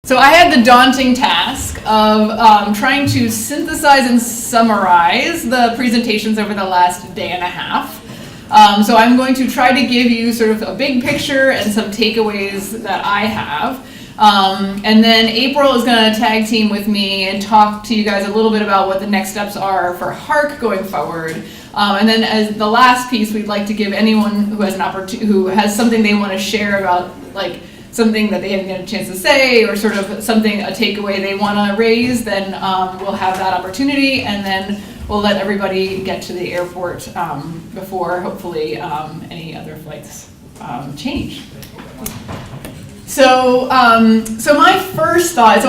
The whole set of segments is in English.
So I had the daunting task of trying to synthesize and summarize the presentations over the last day and a half. So I'm going to try to give you sort of a big picture and some takeaways that I have. And then April is going to tag team with me and talk to you guys a little bit about what the next steps are for HARC going forward. And then as the last piece, we'd like to give anyone who has who has something they want to share about, like, something that they haven't had a chance to say, or sort of something, a takeaway they want to raise, then we'll have that opportunity, and then we'll let everybody get to the airport before, hopefully, any other flights change. So my first thought,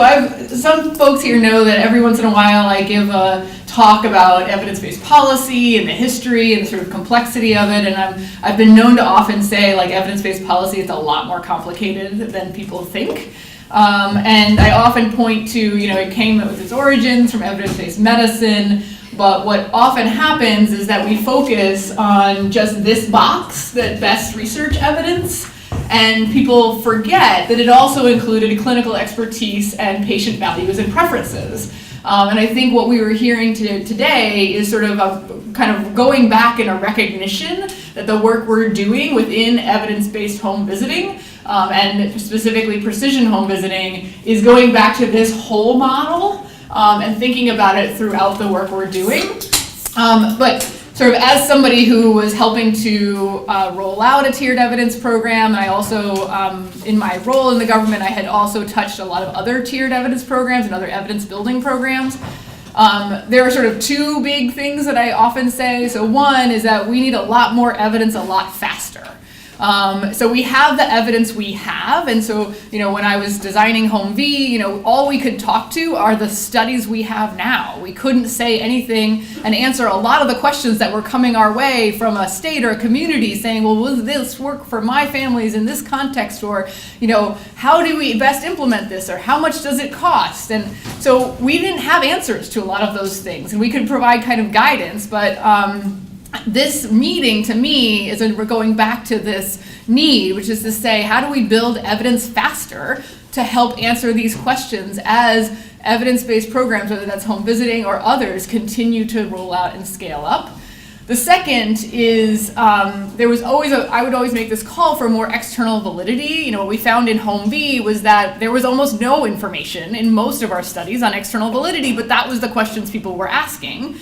some folks here know that every once in a while I give a talk about evidence-based policy and the history and the sort of complexity of it, and I've been known to often say, like, evidence-based policy is a lot more complicated than people think. And I often point to, it came with its origins from evidence-based medicine, but what often happens is that we focus on just this box, that best research evidence, and people forget that it also included clinical expertise and patient values and preferences. And I think what we were hearing today is sort of a kind of going back in a recognition that the work we're doing within evidence-based home visiting, and specifically precision home visiting, is going back to this whole model and thinking about it throughout the work we're doing. But sort of as somebody who was helping to roll out a tiered evidence program, and I also, in my role in the government, I had also touched a lot of other tiered evidence programs and other evidence building programs. There are sort of two big things that I often say. So one is that we need a lot more evidence a lot faster. So we have the evidence we have, and so, when I was designing Home V, all we could talk to are the studies we have now. We couldn't say anything and answer a lot of the questions that were coming our way from a state or a community saying, well, will this work for my families in this context, or, how do we best implement this, or how much does it cost? And so we didn't have answers to a lot of those things, and we could provide kind of guidance, but this meeting, to me, is we're going back to this need, which is to say, how do we build evidence faster to help answer these questions as evidence-based programs, whether that's home visiting or others, continue to roll out and scale up? The second is I would always make this call for more external validity. What we found in Home V was that there was almost no information in most of our studies on external validity, but that was the questions people were asking.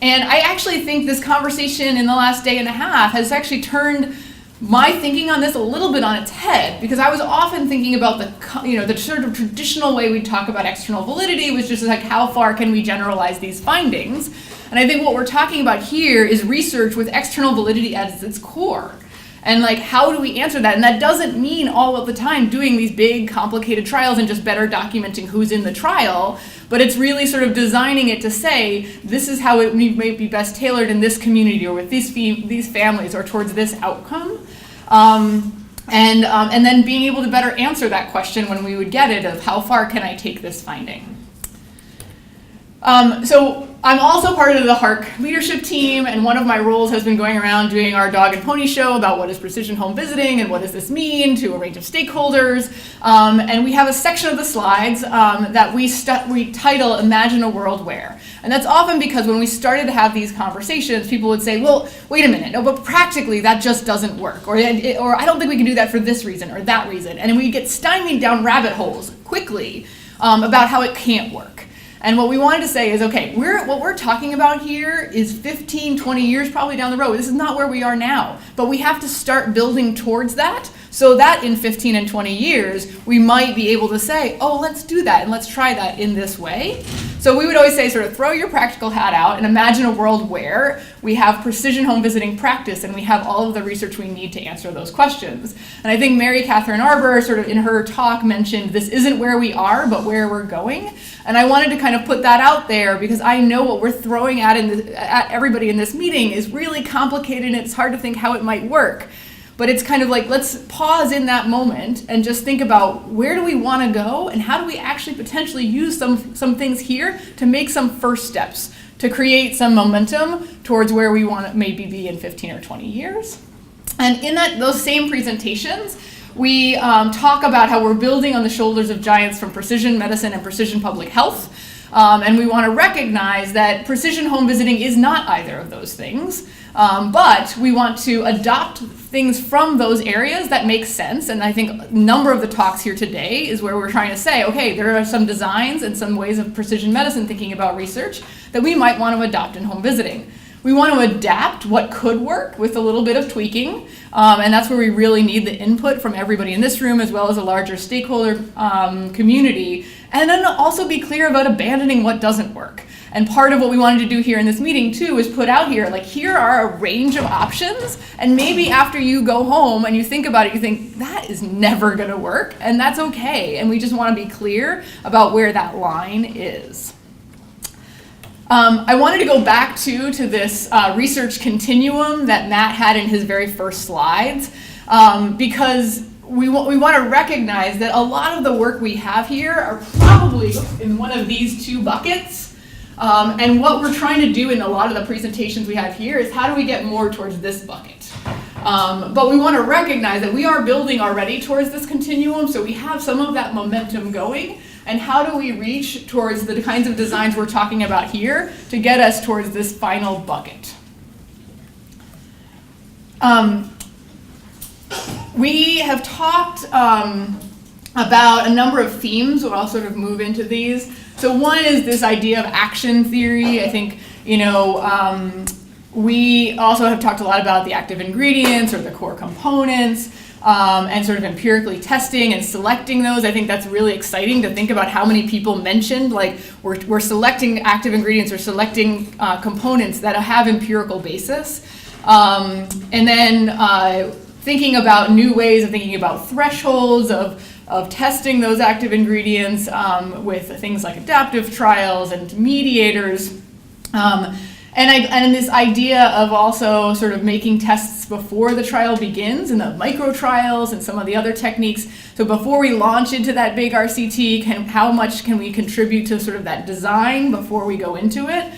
And I actually think this conversation in the last day and a half has actually turned my thinking on this a little bit on its head, because I was often thinking about the sort of traditional way we talk about external validity was just like, how far can we generalize these findings? And I think what we're talking about here is research with external validity as its core. And like, how do we answer that? And that doesn't mean all of the time doing these big, complicated trials and just better documenting who's in the trial, but it's really sort of designing it to say, this is how it may be best tailored in this community or with these families or towards this outcome. And then being able to better answer that question when we would get it of how far can I take this finding? So I'm also part of the HARC leadership team, and one of my roles has been going around doing our dog and pony show about what is precision home visiting and what does this mean to a range of stakeholders. And we have a section of the slides that we title Imagine a World Where. And that's often because when we started to have these conversations, people would say, well, wait a minute, no, but practically that just doesn't work. Or I don't think we can do that for this reason or that reason. And we get stymied down rabbit holes quickly about how it can't work. And what we wanted to say is, okay, what we're talking about here is 15, 20 years probably down the road. This is not where we are now. But we have to start building towards that so that in 15 and 20 years, we might be able to say, oh, let's do that and let's try that in this way. So we would always say, sort of throw your practical hat out and imagine a world where we have precision home visiting practice and we have all of the research we need to answer those questions. And I think Mary Catherine Arbour sort of in her talk mentioned this isn't where we are, but where we're going. And I wanted to kind of put that out there because I know what we're throwing at everybody in this meeting is really complicated and it's hard to think how it might work. But it's kind of like, let's pause in that moment and just think about where do we want to go and how do we actually potentially use some things here to make some first steps to create some momentum towards where we want to maybe be in 15 or 20 years. And in those same presentations, we talk about how we're building on the shoulders of giants from precision medicine and precision public health. And we want to recognize that precision home visiting is not either of those things, but we want to adopt things from those areas that make sense. And I think a number of the talks here today is where we're trying to say, okay, there are some designs and some ways of precision medicine thinking about research that we might want to adopt in home visiting. We want to adapt what could work with a little bit of tweaking, and that's where we really need the input from everybody in this room as well as a larger stakeholder community, and then also be clear about abandoning what doesn't work. And part of what we wanted to do here in this meeting too is put out here, like, here are a range of options, and maybe after you go home and you think about it, you think, that is never gonna work, and that's okay, and we just want to be clear about where that line is. I wanted to go back to this research continuum that Matt had in his very first slides, because we want to recognize that a lot of the work we have here are probably in one of these two buckets. And what we're trying to do in a lot of the presentations we have here is how do we get more towards this bucket? But we want to recognize that we are building already towards this continuum, so we have some of that momentum going. And how do we reach towards the kinds of designs we're talking about here to get us towards this final bucket? We have talked about a number of themes, so I'll sort of move into these. So one is this idea of action theory. I think, we also have talked a lot about the active ingredients or the core components. And sort of empirically testing and selecting those. I think that's really exciting to think about how many people mentioned, like, we're selecting active ingredients or selecting components that have empirical basis. And then thinking about new ways of thinking about thresholds of testing those active ingredients with things like adaptive trials and mediators. And this idea of also sort of making tests before the trial begins and the micro trials and some of the other techniques. So before we launch into that big RCT, how much can we contribute to sort of that design before we go into it?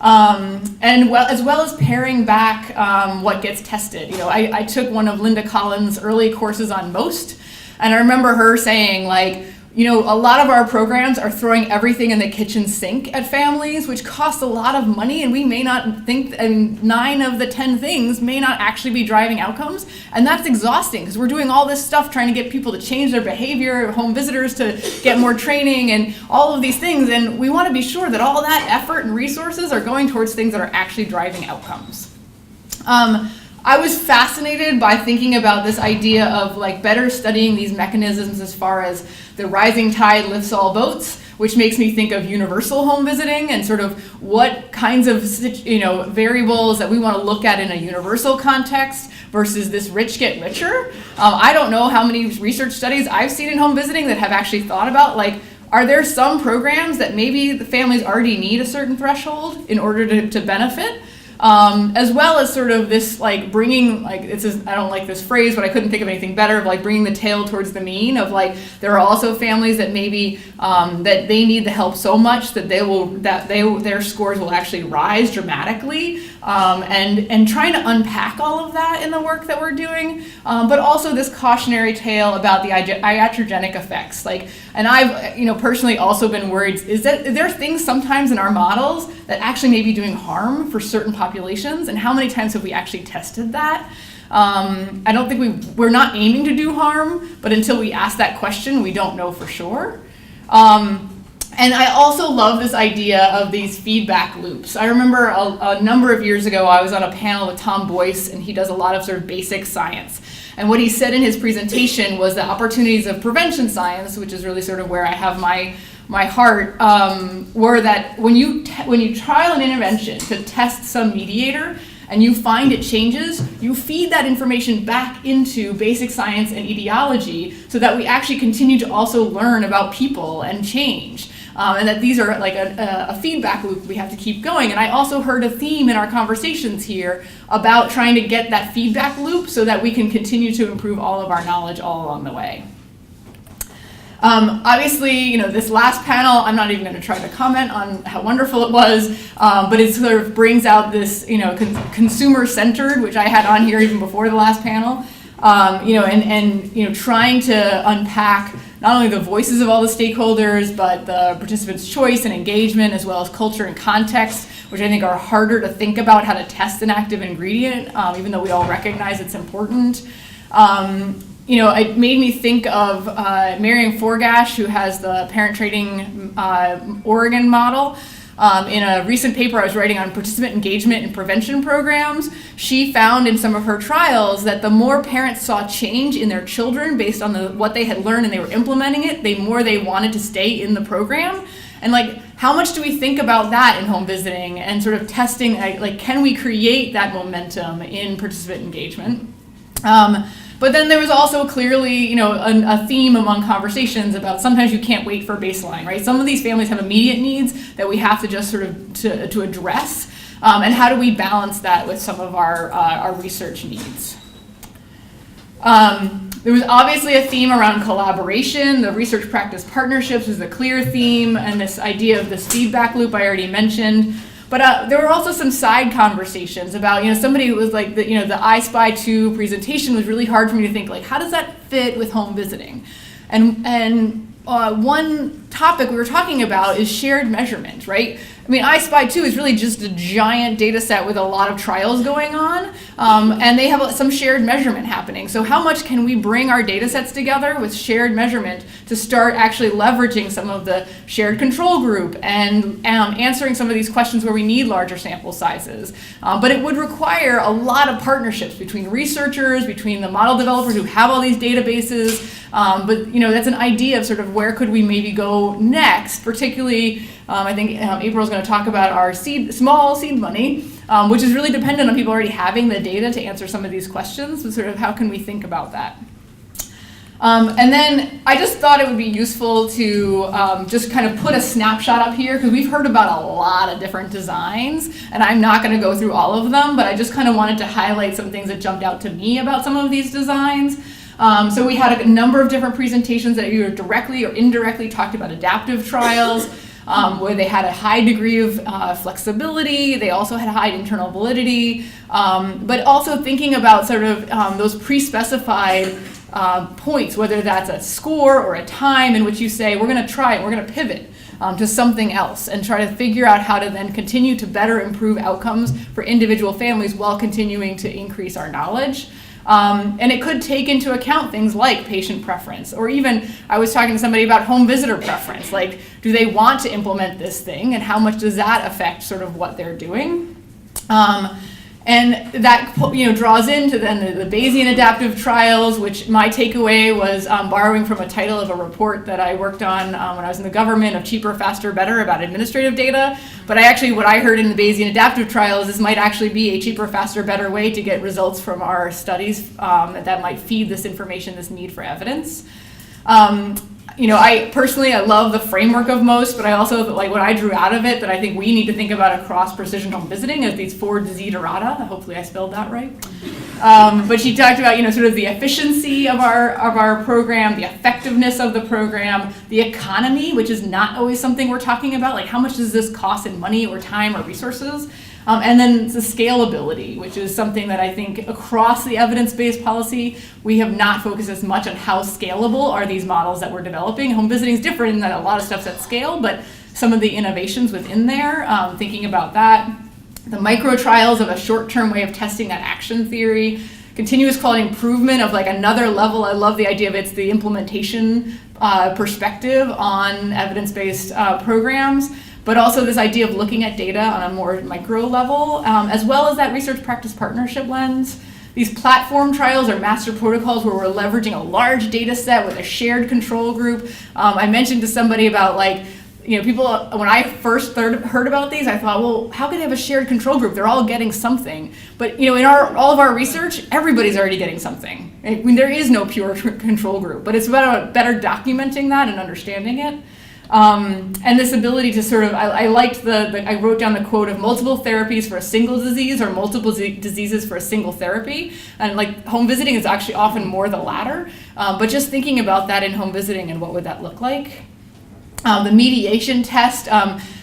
As well as paring back what gets tested. I took one of Linda Collins' early courses on MOST, and I remember her saying, like, a lot of our programs are throwing everything in the kitchen sink at families, which costs a lot of money, and we may not think, and 9 of the 10 things may not actually be driving outcomes, and that's exhausting because we're doing all this stuff trying to get people to change their behavior, home visitors to get more training, and all of these things, and we want to be sure that all that effort and resources are going towards things that are actually driving outcomes. I was fascinated by thinking about this idea of, like, better studying these mechanisms as far as the rising tide lifts all boats, which makes me think of universal home visiting and sort of what kinds of variables that we want to look at in a universal context versus this rich get richer. I don't know how many research studies I've seen in home visiting that have actually thought about, like, are there some programs that maybe the families already need a certain threshold in order to benefit? As well as sort of this, like, bringing, like, I don't like this phrase, but I couldn't think of anything better, of, like, bringing the tail towards the mean, of, like, there are also families that maybe that they need the help so much that their scores will actually rise dramatically, and trying to unpack all of that in the work that we're doing, but also this cautionary tale about the iatrogenic effects, like, and I've personally also been worried, is that there are things sometimes in our models that actually may be doing harm for certain populations, and how many times have we actually tested that? I don't think we're not aiming to do harm, but until we ask that question, we don't know for sure. And I also love this idea of these feedback loops. I remember a number of years ago, I was on a panel with Tom Boyce, and he does a lot of sort of basic science. And what he said in his presentation was the opportunities of prevention science, which is really sort of where I have my heart, were that when you trial an intervention to test some mediator and you find it changes, you feed that information back into basic science and etiology so that we actually continue to also learn about people and change. And that these are like a feedback loop we have to keep going. And I also heard a theme in our conversations here about trying to get that feedback loop so that we can continue to improve all of our knowledge all along the way. Obviously, this last panel, I'm not even going to try to comment on how wonderful it was, but it sort of brings out this, consumer-centered, which I had on here even before the last panel. Trying to unpack not only the voices of all the stakeholders, but the participants' choice and engagement, as well as culture and context, which I think are harder to think about how to test an active ingredient, even though we all recognize it's important. It made me think of Marian Forgash, who has the Parent Trading Oregon model. In a recent paper I was writing on participant engagement in prevention programs, she found in some of her trials that the more parents saw change in their children based on what they had learned and they were implementing it, the more they wanted to stay in the program. And how much do we think about that in home visiting and sort of testing, can we create that momentum in participant engagement? But then there was also clearly, a theme among conversations about sometimes you can't wait for baseline, right? Some of these families have immediate needs that we have to just sort of to address, and how do we balance that with some of our research needs? There was obviously a theme around collaboration. The research practice partnerships was a clear theme, and this idea of this feedback loop I already mentioned. But there were also some side conversations about, somebody who was like, the I Spy 2 presentation was really hard for me to think, how does that fit with home visiting? And one topic we were talking about is shared measurement, right? I mean, I Spy 2 is really just a giant data set with a lot of trials going on, and they have some shared measurement happening. So how much can we bring our data sets together with shared measurement to start actually leveraging some of the shared control group and answering some of these questions where we need larger sample sizes? But it would require a lot of partnerships between researchers, between the model developers who have all these databases. But that's an idea of sort of where could we maybe go next, particularly I think April's going to talk about our small seed money, which is really dependent on people already having the data to answer some of these questions. So sort of how can we think about that? And then I just thought it would be useful to just kind of put a snapshot up here, because we've heard about a lot of different designs, and I'm not going to go through all of them, but I just kind of wanted to highlight some things that jumped out to me about some of these designs. So we had a number of different presentations that either directly or indirectly talked about adaptive trials, where they had a high degree of flexibility. They also had high internal validity, but also thinking about sort of those pre-specified points, whether that's a score or a time in which you say, we're going to try it, we're going to pivot to something else and try to figure out how to then continue to better improve outcomes for individual families while continuing to increase our knowledge. And it could take into account things like patient preference, or even I was talking to somebody about home visitor preference, like do they want to implement this thing and how much does that affect sort of what they're doing? And that draws into then the Bayesian adaptive trials, which my takeaway was borrowing from a title of a report that I worked on when I was in the government of Cheaper, Faster, Better about administrative data. But what I heard in the Bayesian adaptive trials, this might actually be a cheaper, faster, better way to get results from our studies that might feed this information, this need for evidence. I love the framework of MOST, but I also like what I drew out of it that I think we need to think about across precision home visiting as these 4 desiderata. Hopefully I spelled that right. But she talked about, sort of the efficiency of our program, the effectiveness of the program, the economy, which is not always something we're talking about, like how much does this cost in money or time or resources? And then the scalability, which is something that I think across the evidence-based policy, we have not focused as much on how scalable are these models that we're developing. Home visiting is different in that a lot of stuff's at scale, but some of the innovations within there, thinking about that. The micro trials of a short-term way of testing that action theory. Continuous quality improvement of like another level. I love the idea of it's the implementation perspective on evidence-based programs. But also this idea of looking at data on a more micro level, as well as that research practice partnership lens. These platform trials are master protocols where we're leveraging a large data set with a shared control group. I mentioned to somebody about people, when I first heard about these, I thought, well, how can they have a shared control group? They're all getting something. But in all of our research, everybody's already getting something. I mean, there is no pure control group, but it's about better documenting that and understanding it. And this ability to sort of, I liked I wrote down the quote of multiple therapies for a single disease or multiple diseases for a single therapy. And like home visiting is actually often more the latter, but just thinking about that in home visiting and what would that look like. The mediation test,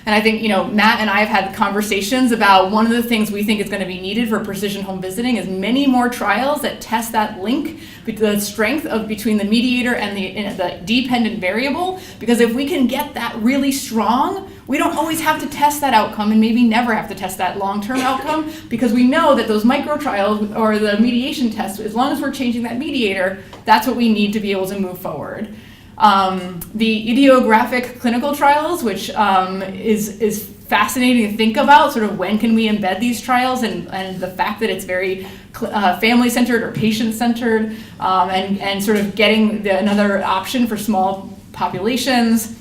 And I think, Matt and I have had conversations about one of the things we think is going to be needed for precision home visiting is many more trials that test that link, the strength of between the mediator and the dependent variable. Because if we can get that really strong, we don't always have to test that outcome, and maybe never have to test that long-term outcome, because we know that those micro trials or the mediation test, as long as we're changing that mediator, that's what we need to be able to move forward. The idiographic clinical trials, which is fascinating to think about, sort of when can we embed these trials, and the fact that it's very family-centered or patient-centered, and sort of getting another option for small populations.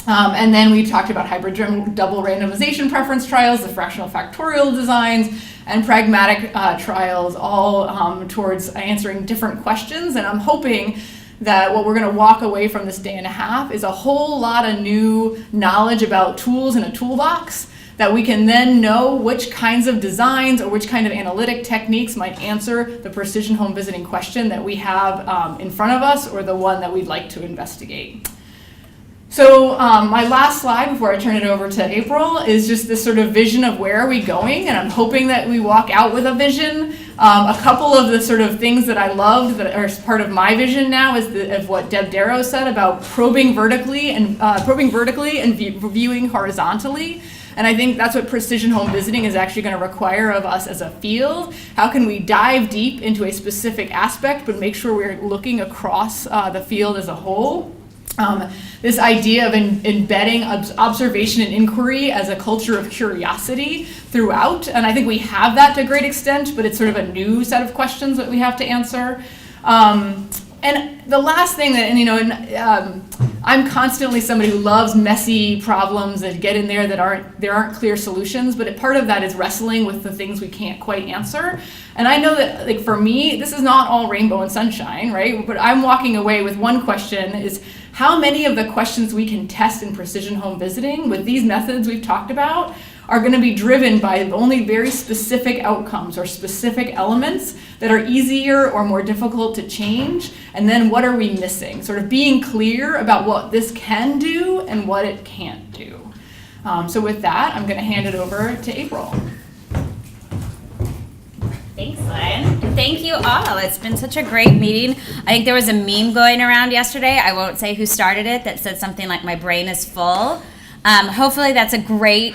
And then we talked about hybrid double randomization preference trials, the fractional factorial designs, and pragmatic trials, all towards answering different questions. And I'm hoping that what we're going to walk away from this day and a half is a whole lot of new knowledge about tools in a toolbox that we can then know which kinds of designs or which kind of analytic techniques might answer the precision home visiting question that we have in front of us, or the one that we'd like to investigate. So my last slide before I turn it over to April is just this sort of vision of where are we going, and I'm hoping that we walk out with a vision. A couple of the sort of things that I loved that are part of my vision now is of what Deb Darrow said about probing vertically and viewing horizontally. And I think that's what precision home visiting is actually going to require of us as a field. How can we dive deep into a specific aspect, but make sure we're looking across the field as a whole? This idea of embedding observation and inquiry as a culture of curiosity throughout, and I think we have that to a great extent, but it's sort of a new set of questions that we have to answer. And the last thing that, I'm constantly somebody who loves messy problems that get in there aren't clear solutions, but part of that is wrestling with the things we can't quite answer. And I know that, like, for me, this is not all rainbow and sunshine, right? But I'm walking away with one question is, how many of the questions we can test in precision home visiting with these methods we've talked about are going to be driven by only very specific outcomes or specific elements that are easier or more difficult to change? And then what are we missing? Sort of being clear about what this can do and what it can't do. So with that, I'm going to hand it over to April. Thanks, Lynn. And thank you all. It's been such a great meeting. I think there was a meme going around yesterday. I won't say who started it, that said something like, "My brain is full." Hopefully that's a great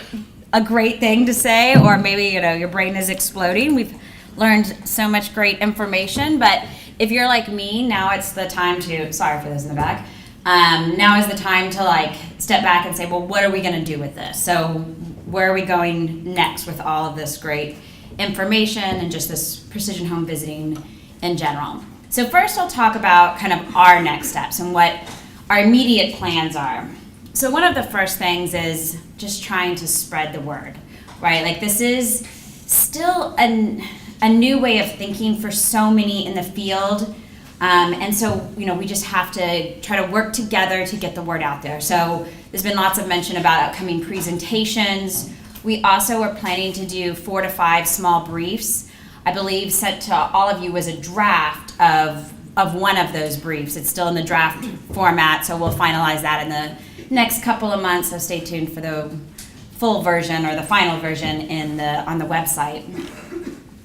thing to say, or maybe, your brain is exploding. We've learned so much great information, but if you're like me, now it's the time to, sorry for those in the back, now is the time to step back and say, well, what are we going to do with this? So where are we going next with all of this great information and just this precision home visiting in general? So first I'll talk about kind of our next steps and what our immediate plans are. So one of the first things is just trying to spread the word, right? This is still a new way of thinking for so many in the field. And so, we just have to try to work together to get the word out there. So there's been lots of mention about upcoming presentations. We also are planning to do 4 to 5 small briefs. I believe sent to all of you was a draft of one of those briefs. It's still in the draft format, so we'll finalize that in the next couple of months, so stay tuned for the full version or the final version on the website.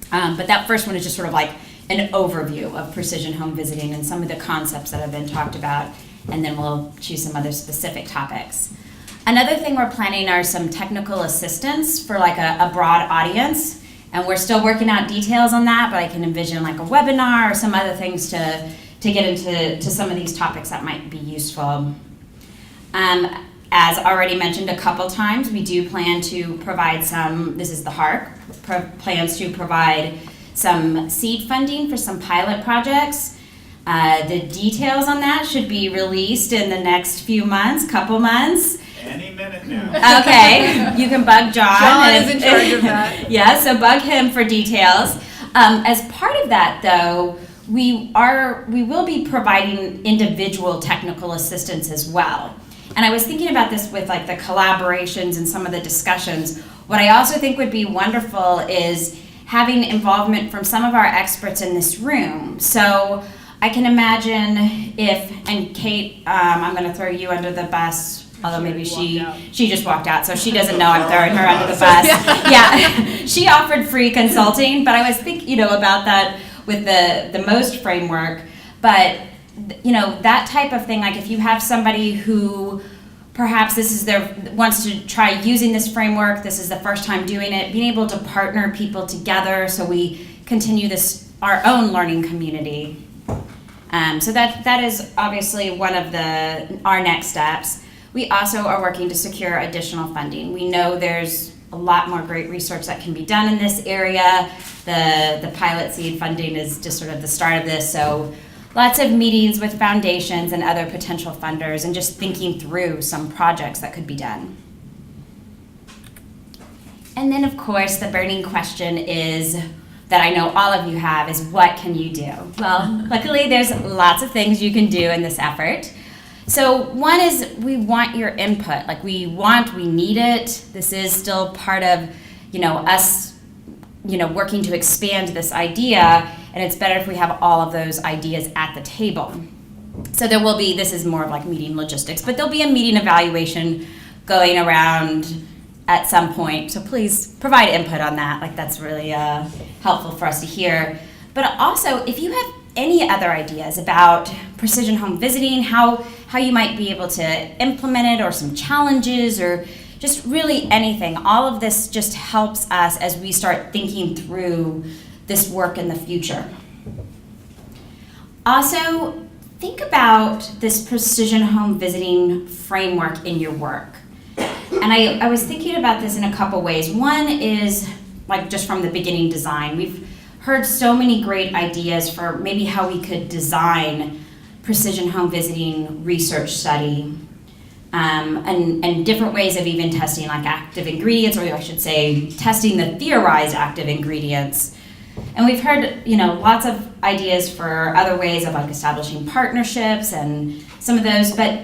But that first one is just sort of like an overview of precision home visiting and some of the concepts that have been talked about, and then we'll choose some other specific topics. Another thing we're planning are some technical assistance for a broad audience, and we're still working out details on that, but I can envision a webinar or some other things to get into some of these topics that might be useful. As already mentioned a couple times, we do plan to provide this is the HARC, plans to provide some seed funding for some pilot projects. The details on that should be released in the next couple months. Any minute now. Okay, you can bug John. John is in charge of that. Yeah, so bug him for details. As part of that, though, we will be providing individual technical assistance as well. And I was thinking about this with the collaborations and some of the discussions. What I also think would be wonderful is having involvement from some of our experts in this room. So I can imagine and Kate, I'm going to throw you under the bus Although maybe She already she just walked out, so she doesn't know I'm throwing her under the bus. Yeah, she offered free consulting, but I was thinking, about that with the MOST framework. But that type of thing, like if you have somebody who perhaps this is wants to try using this framework, this is the first time doing it, being able to partner people together so we continue our own learning community. So that is obviously one of our next steps. We also are working to secure additional funding. We know there's a lot more great research that can be done in this area. The pilot seed funding is just sort of the start of this, so lots of meetings with foundations and other potential funders and just thinking through some projects that could be done. And then, of course, the burning question is, that I know all of you have, is what can you do? Well, luckily there's lots of things you can do in this effort. So one is we want your input. Like we need it. This is still part of, us, working to expand this idea, and it's better if we have all of those ideas at the table. So there will be, this is more of like meeting logistics, but there'll be a meeting evaluation going around at some point, so please provide input on that. Like that's really helpful for us to hear. But also, if you have any other ideas about precision home visiting, how you might be able to implement it, or some challenges, or just really anything, all of this just helps us as we start thinking through this work in the future. Also, think about this precision home visiting framework in your work. And I was thinking about this in a couple ways. One is like just from the beginning design. We've heard so many great ideas for maybe how we could design precision home visiting research study, and different ways of even testing like active ingredients, or I should say testing the theorized active ingredients. And we've heard, lots of ideas for other ways of like establishing partnerships and some of those, but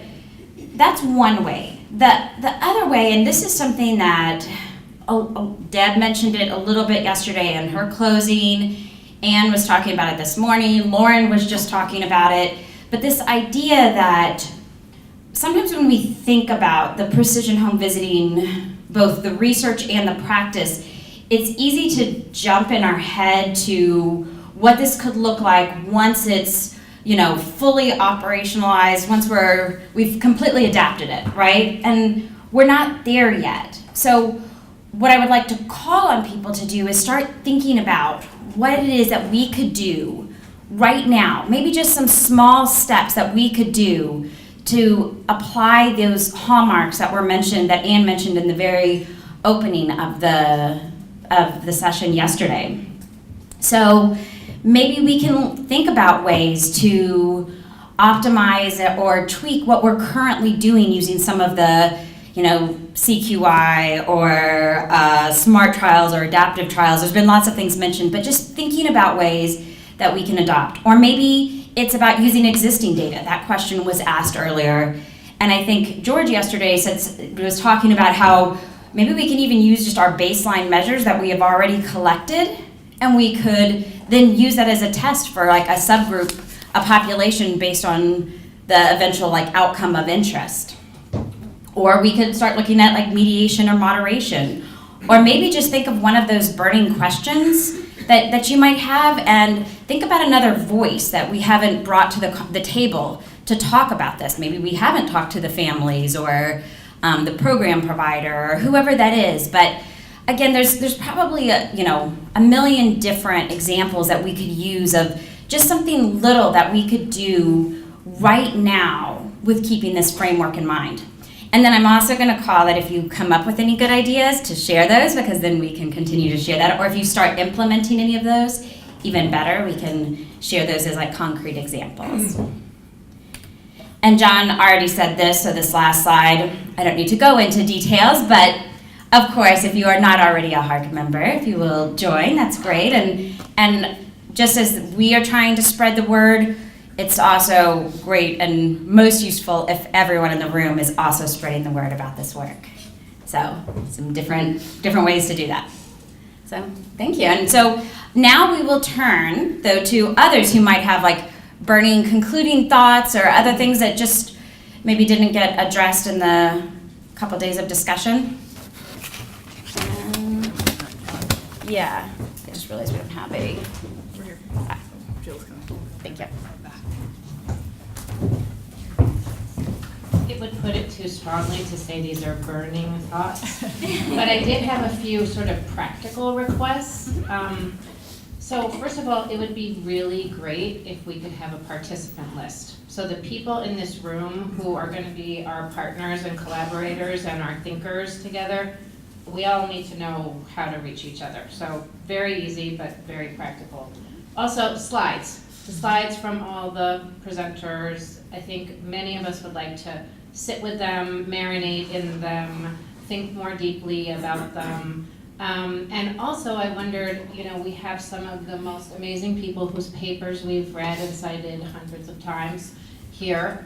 that's one way. The other way, and this is something that Deb mentioned it a little bit yesterday in her closing, Anne was talking about it this morning, Lauren was just talking about it, but this idea that sometimes when we think about the precision home visiting, both the research and the practice, it's easy to jump in our head to what this could look like once it's fully operationalized, once we've completely adapted it, right? And we're not there yet. So what I would like to call on people to do is start thinking about what it is that we could do right now, maybe just some small steps that we could do to apply those hallmarks that were mentioned, that Anne mentioned in the very opening of the session yesterday. So maybe we can think about ways to optimize or tweak what we're currently doing using some of the, CQI or SMART trials or adaptive trials. There's been lots of things mentioned, but just thinking about ways that we can adopt. Or maybe it's about using existing data. That question was asked earlier. And I think George yesterday was talking about how maybe we can even use just our baseline measures that we have already collected, and we could then use that as a test for like a subgroup, a population based on the eventual outcome of interest. Or we could start looking at mediation or moderation. Or maybe just think of one of those burning questions that you might have, and think about another voice that we haven't brought to the table to talk about this. Maybe we haven't talked to the families or the program provider or whoever that is. But again, there's probably a million different examples that we could use of just something little that we could do right now with keeping this framework in mind. And then I'm also going to call that if you come up with any good ideas to share those, because then we can continue to share that. Or if you start implementing any of those, even better, we can share those as concrete examples. And John already said this, so this last slide, I don't need to go into details, but of course, if you are not already a HARC member, if you will join, that's great. And just as we are trying to spread the word, it's also great and most useful if everyone in the room is also spreading the word about this work. So some different ways to do that. So thank you. And so now we will turn, though, to others who might have burning concluding thoughts or other things that just maybe didn't get addressed in the couple days of discussion. Yeah, I just realized we don't have a. Thank you. It would put it too strongly to say these are burning thoughts, but I did have a few sort of practical requests. So first of all, it would be really great if we could have a participant list. So the people in this room who are going to be our partners and collaborators and our thinkers together, we all need to know how to reach each other. So very easy, but very practical. Also, slides. The slides from all the presenters. I think many of us would like to sit with them, marinate in them, think more deeply about them. And also I wondered, we have some of the most amazing people whose papers we've read and cited hundreds of times here.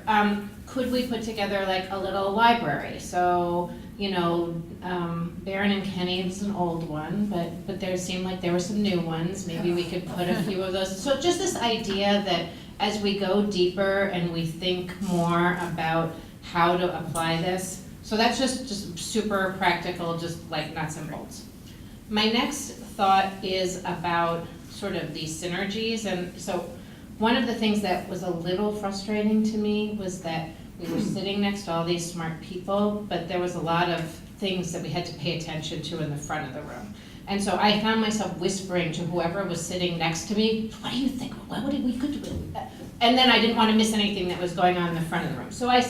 Could we put together like a little library? So, Barron and Kenny is an old one, but there seemed like there were some new ones. Maybe we could put a few of those. So just this idea that as we go deeper and we think more about how to apply this, so that's just super practical, just like nuts and bolts. My next thought is about sort of these synergies. And so one of the things that was a little frustrating to me was that we were sitting next to all these smart people, but there was a lot of things that we had to pay attention to in the front of the room. And so I found myself whispering to whoever was sitting next to me, what do you think? What would we could do? And then I didn't want to miss anything that was going on in the front of the room. So I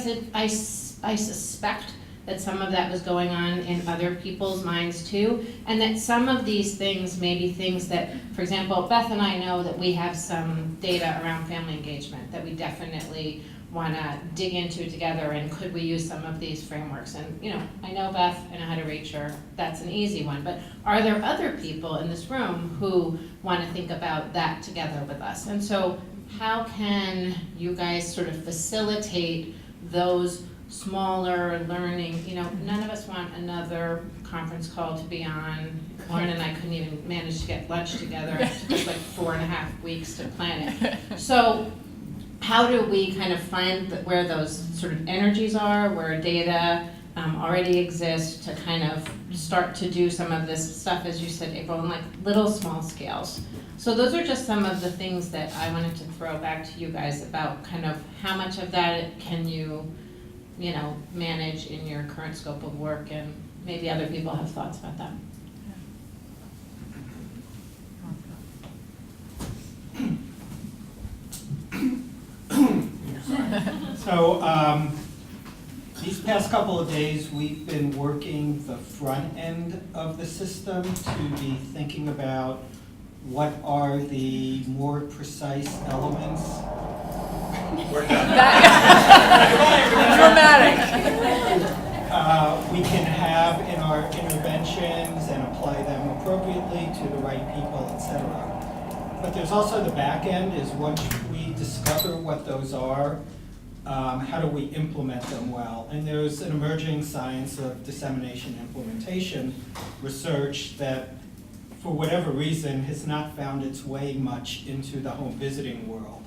suspect that some of that was going on in other people's minds too, and that some of these things may be things that, for example, Beth and I know that we have some data around family engagement that we definitely want to dig into together, and could we use some of these frameworks? And I know Beth, I know how to reach her, that's an easy one, but are there other people in this room who want to think about that together with us? And so how can you guys sort of facilitate those smaller learning? None of us want another conference call to be on. Lauren and I couldn't even manage to get lunch together. It took us like 4.5 weeks to plan it. So how do we kind of find where those sort of energies are, where data already exists, to kind of start to do some of this stuff, as you said, April, in like little small scales? So those are just some of the things that I wanted to throw back to you guys about kind of how much of that can you manage in your current scope of work, and maybe other people have thoughts about that. So these past couple of days, we've been working the front end of the system to be thinking about what are the more precise elements. Dramatic. We can have in our interventions and apply them appropriately to the right people, etc. But there's also the back end, is once we discover what those are, how do we implement them well? And there's an emerging science of dissemination implementation research that, for whatever reason, has not found its way much into the home visiting world.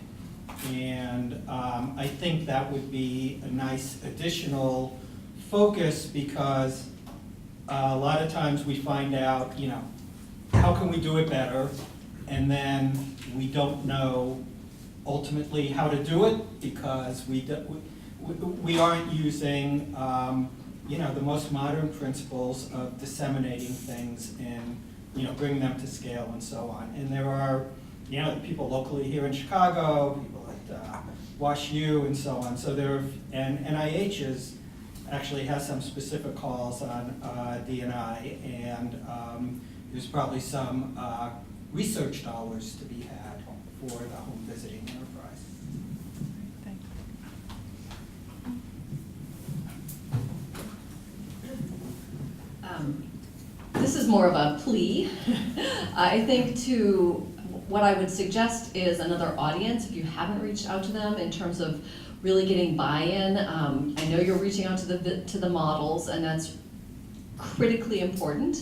And I think that would be a nice additional focus, because a lot of times we find out, how can we do it better? And then we don't know ultimately how to do it, because we aren't using the most modern principles of disseminating things and bringing them to scale and so on. And there are people locally here in Chicago, people at WashU and so on. So and NIH actually has some specific calls on D&I, and there's probably some research dollars to be had for the home visiting enterprise. Thank you. This is more of a plea. I think what I would suggest is another audience, if you haven't reached out to them in terms of really getting buy-in. I know you're reaching out to the models, and that's critically important.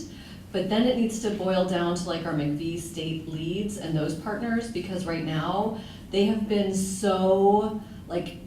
But then it needs to boil down to like our McVie state leads and those partners, because right now they have been so like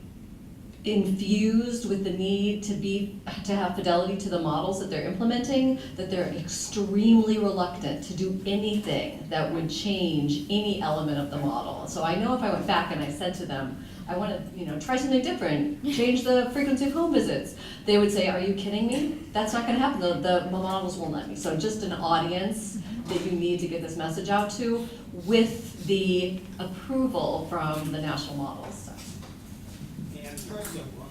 infused with the need to have fidelity to the models that they're implementing, that they're extremely reluctant to do anything that would change any element of the model. So I know if I went back and I said to them, I want to, try something different, change the frequency of home visits, they would say, are you kidding me? That's not going to happen. The models won't let me. So just an audience that you need to get this message out to with the approval from the national models. So. And first of all,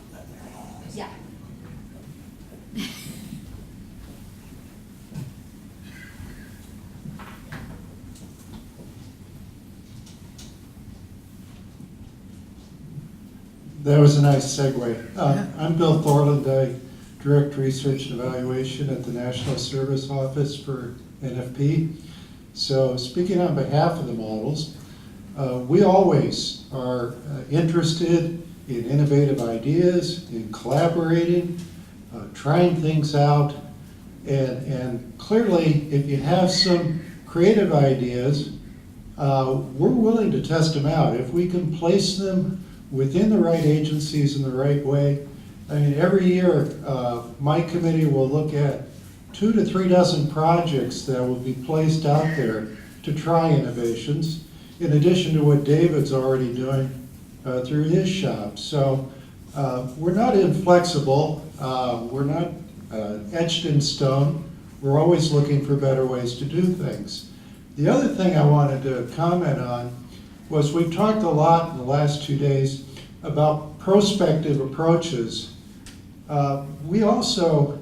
Yeah. That was a nice segue. I'm Bill Thorland. I direct research and evaluation at the National Service Office for NFP. So speaking on behalf of the models, we always are interested in innovative ideas, in collaborating, trying things out, and clearly if you have some creative ideas, we're willing to test them out. If we can place them within the right agencies in the right way. I mean, every year, my committee will look at 2 to 3 dozen projects that will be placed out there to try innovations, in addition to what David's already doing through his shop. So we're not inflexible, we're not etched in stone. We're always looking for better ways to do things. The other thing I wanted to comment on was we've talked a lot in the last 2 days about prospective approaches. We also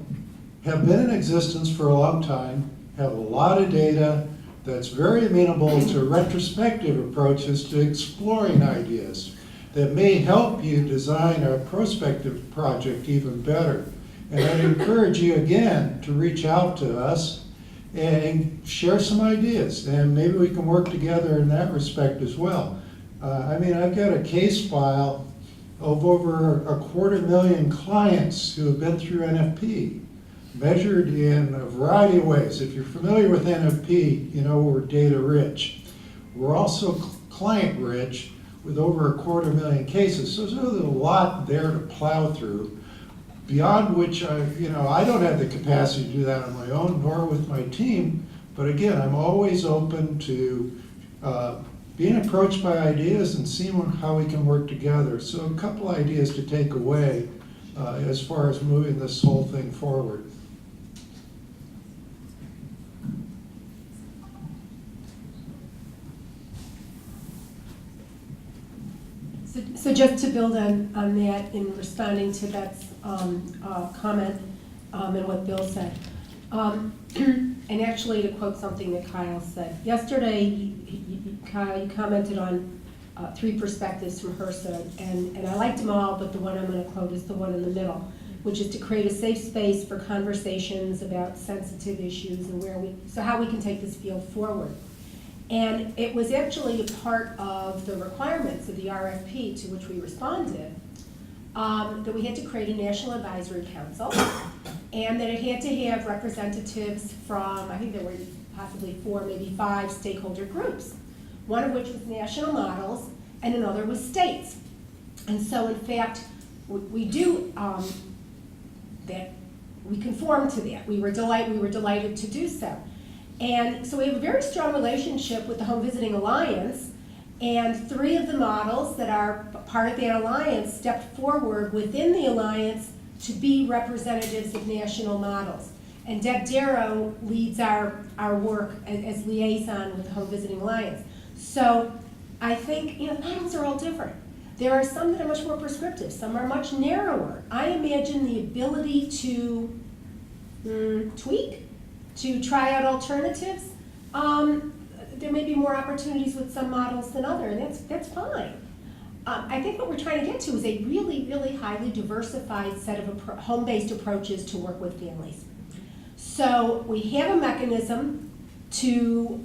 have been in existence for a long time, have a lot of data that's very amenable to retrospective approaches to exploring ideas that may help you design a prospective project even better. And I'd encourage you again to reach out to us and share some ideas, and maybe we can work together in that respect as well. I mean, I've got a case file of over 250,000 clients who have been through NFP, measured in a variety of ways. If you're familiar with NFP, you know we're data rich. We're also client rich with over 250,000 cases, so there's a lot there to plow through, beyond which I don't have the capacity to do that on my own, nor with my team. But again, I'm always open to being approached by ideas and seeing how we can work together. So a couple ideas to take away as far as moving this whole thing forward. So just to build on that in responding to that comment and what Bill said. And actually to quote something that Kyle said. Yesterday, Kyle, you commented on 3 perspectives from HRSA, and I liked them all, but the one I'm going to quote is the one in the middle, which is to create a safe space for conversations about sensitive issues and how we can take this field forward. And it was actually a part of the requirements of the RFP to which we responded, that we had to create a National Advisory Council, and that it had to have representatives from, I think there were possibly 4, maybe 5 stakeholder groups, one of which was national models, and another was states. And so in fact, we do that, we conform to that. We were delighted to do so. And so we have a very strong relationship with the Home Visiting Alliance, and 3 of the models that are part of that alliance stepped forward within the alliance to be representatives of national models. And Deb Darrow leads our work as liaison with the Home Visiting Alliance. So I think, the models are all different. There are some that are much more prescriptive, some are much narrower. I imagine the ability to tweak, to try out alternatives. There may be more opportunities with some models than others, and that's fine. I think what we're trying to get to is a really, really highly diversified set of home-based approaches to work with families. So we have a mechanism to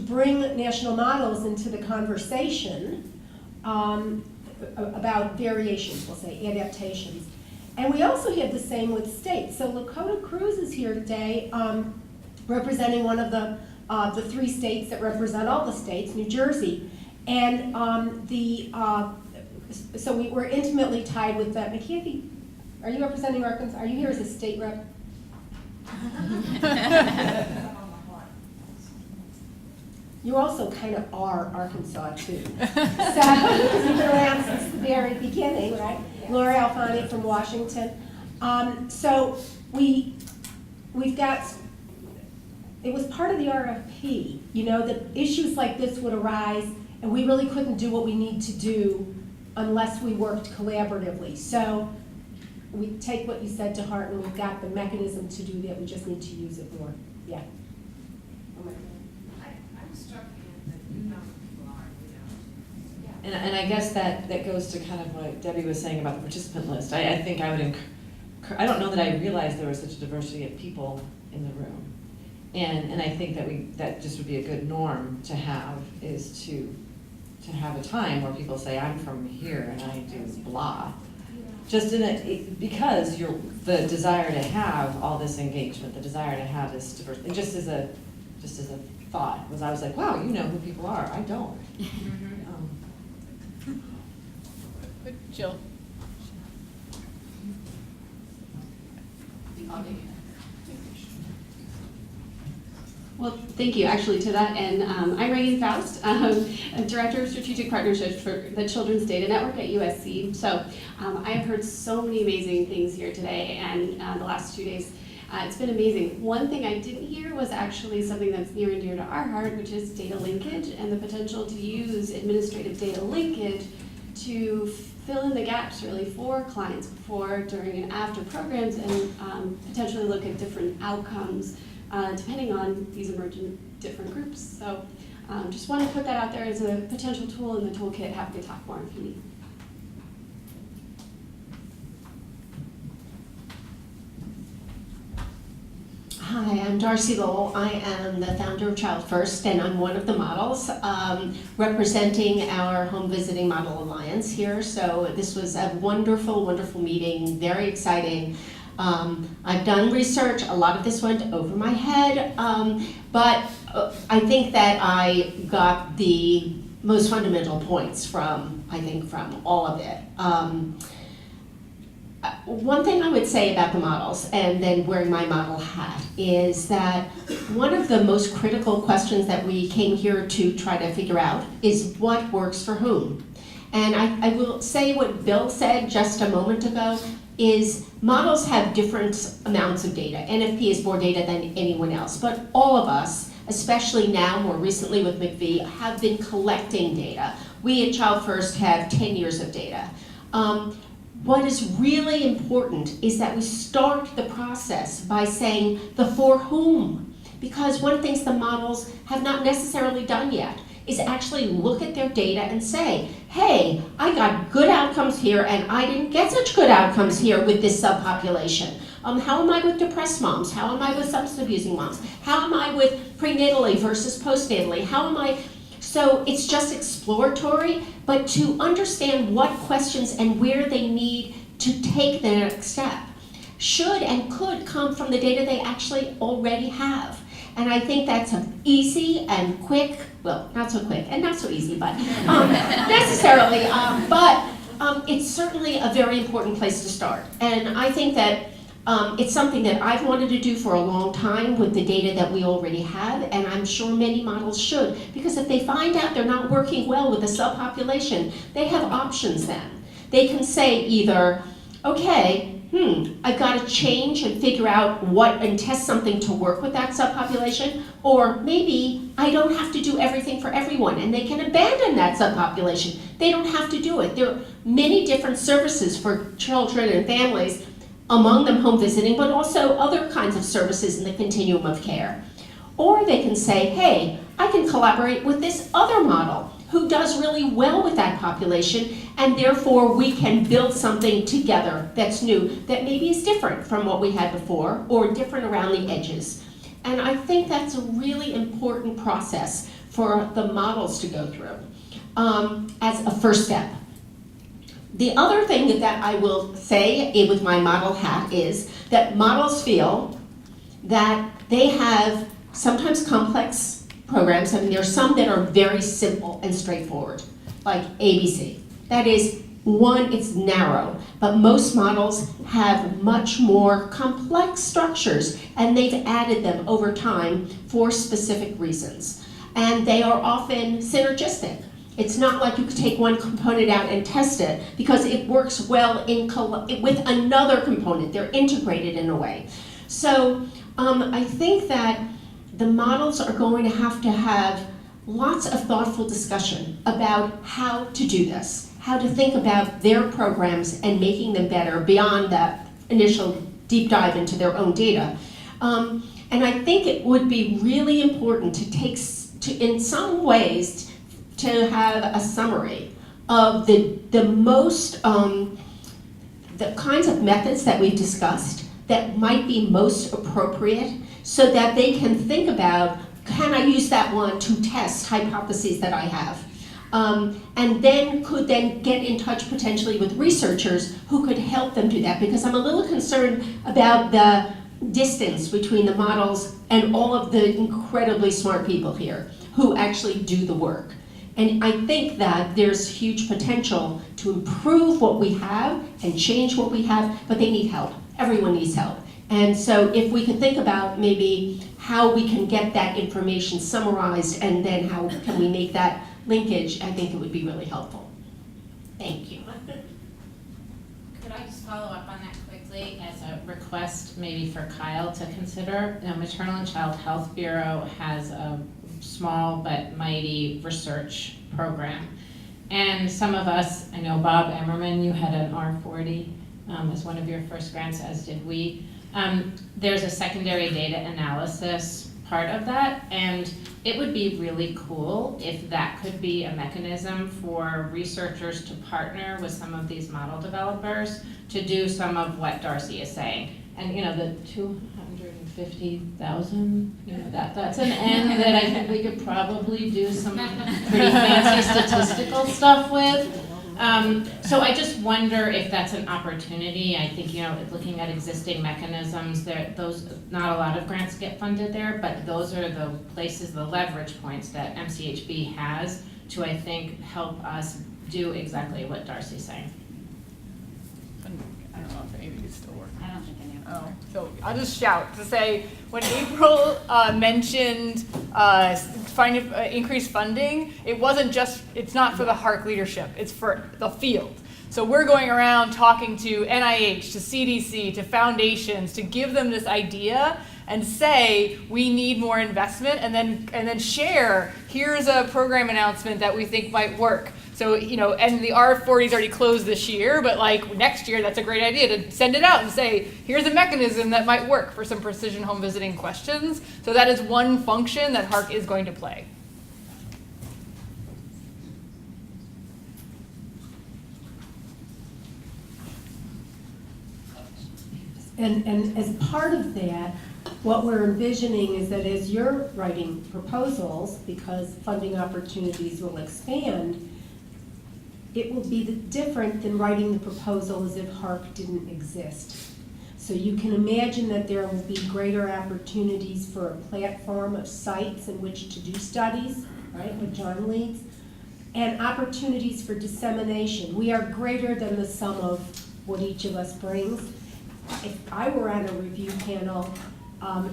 bring national models into the conversation about variations, we'll say, adaptations. And we also have the same with states. So Lakota Cruz is here today representing one of the 3 states that represent all the states, New Jersey. And the so we were intimately tied with that. McCarthy, are you representing Arkansas? Are you here as a state rep? You also kind of are Arkansas too. So, you've been around since the very beginning, right? Lori Alfani from Washington. So we've got, it was part of the RFP, you know, that issues like this would arise and we really couldn't do what we need to do unless we worked collaboratively. So we take what you said to heart and we've got the mechanism to do that, we just need to use it more, yeah. I'm struck in that you know who people are, you know. And I guess that goes to kind of what Debbie was saying about the participant list. I think I would I don't know that I realized there was such a diversity of people in the room. And I think that just would be a good norm to have, is to have a time where people say, I'm from here and I do blah. Just because the desire to have all this engagement, the desire to have this diversity, just as a thought, I was like, wow, you know who people are. I don't. Jill. Well, thank you. Actually, to that end, I'm Reagan Faust, Director of Strategic Partnerships for the Children's Data Network at USC. So I have heard so many amazing things here today and the last 2 days. It's been amazing. One thing I didn't hear was actually something that's near and dear to our heart, which is data linkage and the potential to use administrative data linkage to fill in the gaps really for clients before, during, and after programs, and potentially look at different outcomes depending on these emergent different groups. So just want to put that out there as a potential tool in the toolkit. Happy to talk more if you need. Hi, I'm Darcy Lowell. I am the founder of Child First, and I'm one of the models representing our Home Visiting Model Alliance here. So this was a wonderful, wonderful meeting, very exciting. I've done research, a lot of this went over my head, but I think that I got the most fundamental points from all of it. One thing I would say about the models, and then wearing my model hat, is that one of the most critical questions that we came here to try to figure out is what works for whom. And I will say what Bill said just a moment ago, is models have different amounts of data. NFP has more data than anyone else, but all of us, especially now, more recently with McVie, have been collecting data. We at Child First have 10 years of data. What is really important is that we start the process by saying the for whom, because one of the things the models have not necessarily done yet is actually look at their data and say, hey, I got good outcomes here and I didn't get such good outcomes here with this subpopulation. How am I with depressed moms? How am I with substance abusing moms? How am I with prenatally versus postnatally? How am I? So it's just exploratory, but to understand what questions and where they need to take the next step should and could come from the data they actually already have. And I think that's an easy and quick, well, not so quick and not so easy, but necessarily, but it's certainly a very important place to start. And I think that it's something that I've wanted to do for a long time with the data that we already have, and I'm sure many models should, because if they find out they're not working well with a subpopulation, they have options then. They can say either, okay, I've got to change and figure out what and test something to work with that subpopulation, or maybe I don't have to do everything for everyone and they can abandon that subpopulation. They don't have to do it. There are many different services for children and families, among them home visiting, but also other kinds of services in the continuum of care. Or they can say, hey, I can collaborate with this other model who does really well with that population, and therefore we can build something together that's new, that maybe is different from what we had before, or different around the edges. And I think that's a really important process for the models to go through as a first step. The other thing that I will say with my model hat is that models feel that they have sometimes complex programs. I mean, there are some that are very simple and straightforward, like ABC. That is, one, it's narrow, but most models have much more complex structures, and they've added them over time for specific reasons. And they are often synergistic. It's not like you could take one component out and test it, because it works well with another component. They're integrated in a way. So I think that the models are going to have lots of thoughtful discussion about how to do this, how to think about their programs and making them better beyond that initial deep dive into their own data. And I think it would be really important in some ways, to have a summary of the kinds of methods that we've discussed that might be most appropriate, so that they can think about, can I use that one to test hypotheses that I have? And then could get in touch potentially with researchers who could help them do that, because I'm a little concerned about the distance between the models and all of the incredibly smart people here who actually do the work. And I think that there's huge potential to improve what we have and change what we have, but they need help. Everyone needs help. And so if we can think about maybe how we can get that information summarized, and then how can we make that linkage, I think it would be really helpful. Thank you. Could I just follow up on that quickly as a request maybe for Kyle to consider? The Maternal and Child Health Bureau has a small but mighty research program. And some of us, I know Bob Emmerman, you had an R40 as one of your first grants, as did we. There's a secondary data analysis part of that, and it would be really cool if that could be a mechanism for researchers to partner with some of these model developers to do some of what Darcy is saying. And the 250,000, that's an end that I think we could probably do some pretty fancy statistical stuff with. So I just wonder if that's an opportunity. I think, looking at existing mechanisms, not a lot of grants get funded there, but those are the places, the leverage points that MCHB has to, I think, help us do exactly what Darcy's saying. I don't know if any of these still work. I don't think any of them Oh, so I'll just shout to say, when April mentioned increased funding, it's not for the HARC leadership, it's for the field. So we're going around talking to NIH, to CDC, to foundations, to give them this idea and say, we need more investment, and then share, here's a program announcement that we think might work. So, and the R40's already closed this year, but next year, that's a great idea to send it out and say, here's a mechanism that might work for some precision home visiting questions. So that is one function that HARC is going to play. And as part of that, what we're envisioning is that as you're writing proposals, because funding opportunities will expand, it will be different than writing the proposal as if HARC didn't exist. So you can imagine that there will be greater opportunities for a platform of sites in which to do studies, right, what John leads, and opportunities for dissemination. We are greater than the sum of what each of us brings. If I were on a review panel,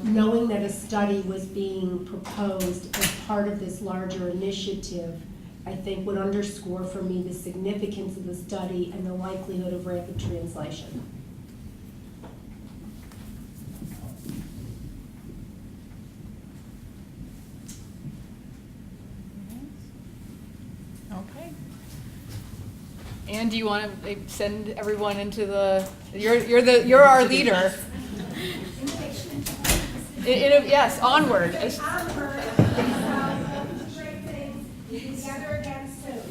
knowing that a study was being proposed as part of this larger initiative, I think would underscore for me the significance of the study and the likelihood of rapid translation. Okay. And do you want to send everyone into you're our leader. Yes, onward. Onward. Great things. Together again soon.